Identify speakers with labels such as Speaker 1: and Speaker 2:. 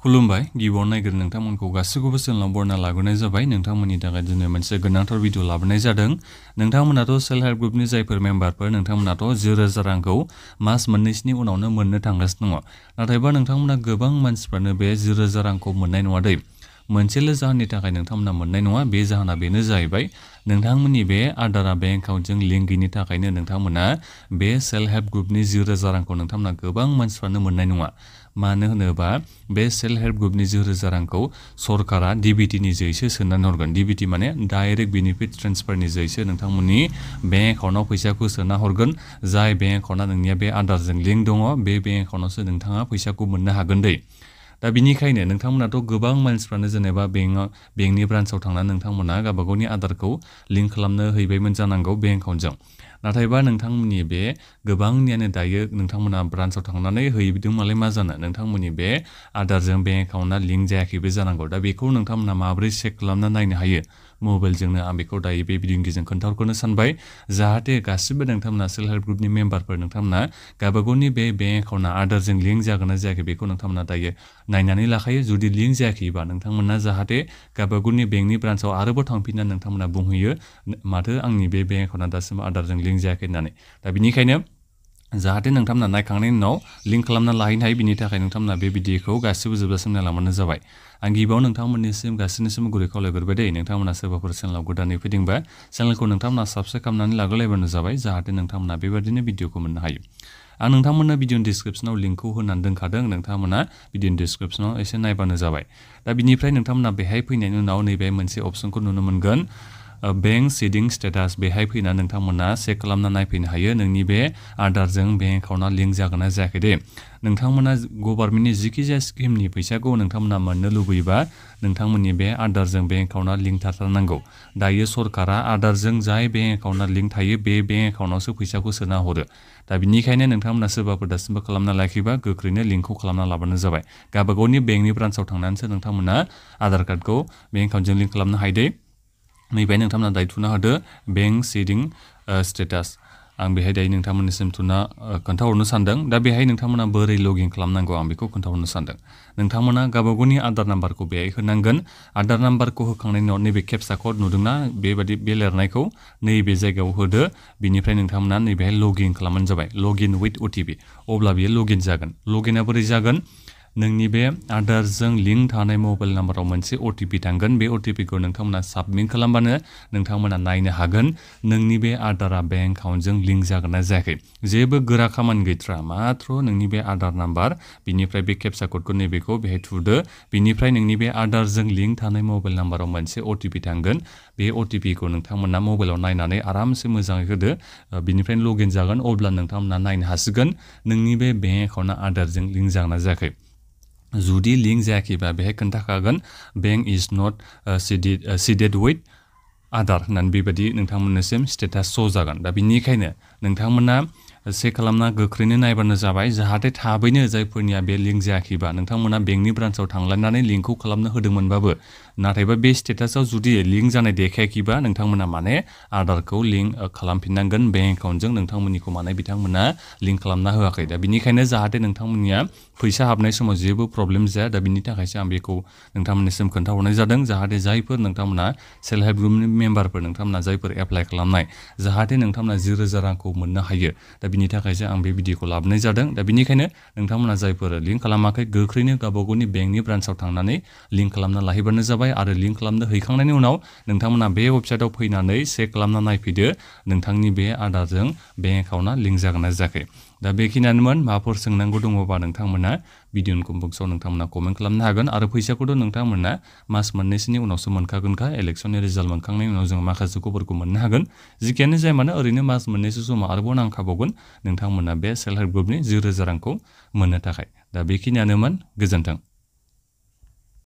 Speaker 1: खुलुमबाय गिबियाव नायग्रो नोंथांमोनखौ गासैखौबो चेनेलाव बरना लाग्रोनाय जाबाय नोंथांमोननि थाखाय दिनै मोनसे गोनांथार भिडिअ लाबोनाय जादों नोंथांमोनाथ' सेल्फ हेल्प ग्रुपनि जायफोर मेम्बारफोर नोंथांमोनाथ' 0,000 रांखौ मास मोननैसोनि उनावनो मोननो थांगासिनो दङ नाथायबा नोंथांमोना गोबां मानसिफ्रानो बे 0,000 रांखौ मोननाय नङा दै मोनसेल' जाहोननि थाखाय नोंथांमोना मोननाय नङा बे जाहोना बेनो जाहैबाय नोंथांमोननि बे आदारा बेंक एकाउन्टजों लिंक गैयिनि थाखायनो नोंथांमोना बे सेल्फ हेल्प ग्रुपनि 0,000 रांखौ नोंथांमोना गोबां मानसिफ्रानो मोननाय नङा मानो होनोबा बे सेल्फ हेल्प ग्रुपनि 0,000 रांखौ सरकारा डिबिटिनि जैसो सोनानै हरगोन डिबिटि माने डाइरेक्ट बेनिफिट ट्रेन्सफारनि जैसो नोंथांमोननि बेंक एकाउन्टआव फैसाखौ सोना हरगोन जाय बेंक एकाउन्टआ नोंनिया बे आदारजों लिंक दङ बे बेंक एकाउन्टआवसो नोंथाङा फैसाखौ मोननो हागोन दै दा बिनिखायनो नोंथांमोनाथ' गोबां मानसिफ्रानो जेनेबा बेंकनि ब्रान्चआव थांनानै नोंथांमोना गावबागावनि आदारखौ लिंक खालामनो हैबायमोन जानांगौ बेंक एकाउन्टजों नाथायबा नोंथांमोननि बे गोबांनियानो दायो नोंथांमोना ब्रान्चआव थांनानै हैदों मालाय मा जानो नोंथांमोननि बे आदारजों बेंक एकाउन्टआ लिंक जायाखैबो जानांगौ दा बेखौ नोंथांमोना माबोरै चेक खालामना नायनो हायो मबाइलजोंनो आं बेखौ दायो बे भिडिअनि गेजेरजों खोन्थाहरनो सानबाय जाहाथे गासिबो नोंथांमोना सेल्फ हेल्प ग्रुपनि मेम्बारफोर नोंथांमोना गावबागावनि बे बेंक एकाउन्टआ आदारजों लिंक जागोन ना जायाखै बेखौ नोंथांमोना दायो नायनानै लाखायो जुदि लिंक जायाखैबा नोंथांमोना जाहाथे गावबागावनि बेंकनि ब्रान्चआव आरोबाव थांफिननानै नोंथांमोना बुंहैयो माथो आंनि बे बेंक एकाउन्टआ दासिमबो आदारजों लिंक जायाखै होननानै दा बिनिखायनो जाहाथे नोंथांमोना नायखांनायनि उनाव लिंक खालामना लाहैनो हायो बिनि थाखाय नोंथांमोना बे भिडिअखौ गासिबो जोबजासिम नायलांबानो जाबाय आं गिबियाव नोंथांमोननिसिम गासैनिसिम गुरै खावलायग्रोबाय दै नोंथांमोना सोरबाफोर चेनेलाव गोदानै फैदोंबा चेनेलखौ नोंथांमोना साबस्क्राइब खालामनानै लाग्रोलायबानो जाबाय जाहाथे नोंथांमोना बेबायदिनो भिडिअखौ मोननो हायो आं नोंथांमोननो भिडिअनि डिसक्रिपसनाव लिंकखौ होनानै दोनखादों नोंथांमोना भिडिअनि डिसक्रिपसनाव एसे नायबानो जाबाय दा बिनिफ्राय नोंथांमोना बेहाय फैनायनि उनाव नैबे मोनसे अपसनखौ नुनो मोनगोन बेंक सिडिं स्टेटास बेहाय फैना नोंथांमोना चेक खालामना नायफैनो हायो नोंनि बे आदारजों बेंक एकाउन्टआ लिंक जागोन ना जायाखै दे नोंथांमोना गभर्नमेन्टनि जिखि जाया स्किमनि फैसाखौ नोंथांमोना मोननो लुबैयोबा नोंथांमोननि बे आदारजों बेंक एकाउन्टआ लिंक थाथारनांगौ दायो सरकारा आदारजों जाय बेंक एकाउन्टआ लिंक थायो बे बेंक एकाउन्टआवसो फैसाखौ सोना हरो दा बिनिखायनो नोंथांमोना सोरबाफोर दासिमबो खालामना लायाखैबा गोख्रैनो लिंकखौ खालामना लाबानो जाबाय गावबागावनि बेंकनि ब्रान्चआव थांनानैसो नोंथांमोना आधार कार्डखौ बेंक एकाउन्टजों लिंक खालामनो हायो दे नैबे नोंथांमोना दायो थुना होदो बेंक सिडिं स्टेटास आं बेहाय दायो नोंथांमोननिसिम थुना खोन्थाहरनो सानदों दा बेहाय नोंथांमोना बोरै लगिन खालामनांगौ आं बेखौ खोन्थाहरनो सानदों नोंथांमोना गावबागावनि आधार नाम्बारखौ बेहाय होनांगोन आधार नाम्बारखौ होखांनायनि उनाव नैबे केपचा कड नुदोंना बेबायदि बे लिरनायखौ नैबे जायगायाव होदो बिनिफ्राय नोंथांमोना नैबेहाय लगिन खालामबानो जाबाय लगिन विथ अटिपि अब्ला बेयो लगिन जागोन लगिना बोरै जागोन नोंनि बे आदारजों लिंक थानाय मबाइल नाम्बाराव मोनसे अटिपि थांगोन बे अटिपिखौ नोंथांमोना साबमिट खालामबानो नोंथांमोना नायनो हागोन नोंनि बे आदारा बेंक एकाउन्टजों लिंक जागोन ना जायाखै जेबो गोरा खामानि गैथ्रा माथ्र नोंनि बे आदार नाम्बार बिनिफ्राय बे केपचा क'डखौ नैबेखौ बेहाय थुदो बिनिफ्राय नोंनि बे आदारजों लिंक थानाय मबाइल नाम्बाराव मोनसे अटिपि थांगोन बे अटिपिखौ नोंथांमोना मबाइलाव नायनानै आरामसे मोजाङै होदो बिनिफ्रायनो लगिन जागोन अब्ला नोंथांमोना नायनो हासिगोन नोंनि बे बेंक एकाउन्टआ आदारजों लिंक जागोन ना जायाखै जुदि लिंक जायाखैबा बेहाय खोन्थाखागोन bank is not seeded with Aadhaar होननानै बेबायदि नोंथांमोननिसिम स्टेटास श' जागोन दा बिनिखायनो नोंथांमोना चेक खालामना गोख्रैनो नायबानो जाबाय जाहाथे थाबैनो जायफोरनिया बे लिंक जायाखैबा नोंथांमोना बेंकनि ब्रान्चआव थांलायनानै लिंकखौ खालामनो होदोंमोनबाबो नाथायबा बे स्टेटासाव जुदि लिंक जानाय देखायाखैबा नोंथांमोना माने आधारखौ लिंक खालामफिननांगोन बेंक एकाउन्टजों नोंथांमोननिखौ माने बिथांमोना लिंक खालामना होआखै दा बिनिखायनो जाहाथे नोंथांमोननिया फैसा हाबनाय समाव जेबो प्रब्लेम जाया दा बिनि थाखायसो आं बेखौ नोंथांमोननिसिम खोन्थाहरनाय जादों जाहाथे जायफोर नोंथांमोना सेल्फ हेल्प ग्रुपनि मेम्बारफोर नोंथांमोना जायफोर एप्लाइ खालामनाय जाहाथे नोंथांमोना 0,000 रांखौ मोननो हायो दा बिनि थाखायसो आं बे भिडिअखौ लाबोनाय जादों दा बिनिखायनो नोंथांमोना जायफोर लिंक खालामाखै गोख्रैनो गावबागावनि बेंकनि ब्रान्चआव थांनानै लिंक खालामना लाहैबानो जाबाय आरो लिंक खालामनो हैखांनायनि उनाव नोंथांमोना बे वेबसाइटआव फैनानै चेक खालामना नायफैदो नोंथांनि बे आधारजों बेंक एकाउन्टआ लिंक जागोन ना जायाखै दा बेखिनियानोमोन माबाफोर सोंनांगौ दङबा नोंथांमोना भिडिअनि कमेन्ट नोंथांमोना कमेन्ट खालामनो हागोन आरो फैसाखौथ' नोंथांमोना मास मोननैसोनि उनावसो मोनखागोनखा इलेक्सननि रिजाल्ट मोनखांनायनि उनाव जों माखासे खबरखौ मोननो हागोन जिखियानो जाया मानो ओरैनो मास मोननैसो समाव आरोबाव नांखाबावगोन नोंथांमोना बे सेल्फ हेल्प ग्रुपनि 0,000 रांखौ मोननो थाखाय दा बेखिनियानोमोन गोजोन्थों